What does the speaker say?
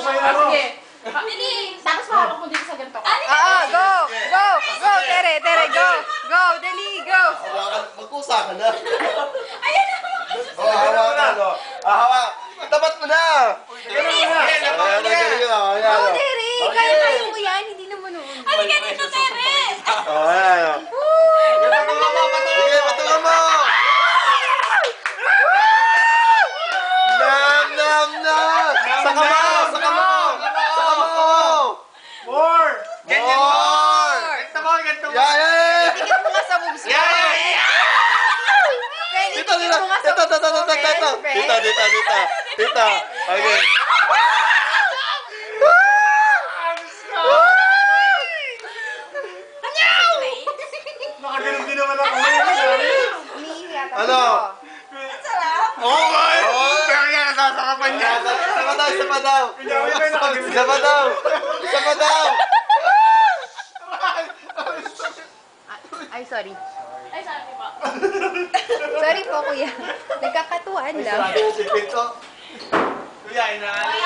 Sige. Tapos mahawak mo dito sa ganito ka. Oo, go! Go! Go, Tere! Tere, go! Go! Dali, go! Magkusa ka na. Ayan na! Hawak na, no? Hawak! Tapat mo na! Ayan, Go, Tere! Kaya mo yan, hindi naman noon. Ano ka dito, Tere? Ayan. Sige, patungan mo! Nam! Saka mo! Saka mo! Saka mo! More! Ganyan mo! Yeah! Dikit mo nga sa moves mo. Friend, Dito! dikit mo nga sa moves mo, friend. Dito! Okay. Nakagaling din naman ako. Umiihi yata. Ano? Oh my! Kaya nasasakapan niya. Isa pa daw! Ay, sorry. Ay, sabi pa. Sorry po, kuya. Nagkakatuwaan lang. Si Pinto. Kuya, inaan.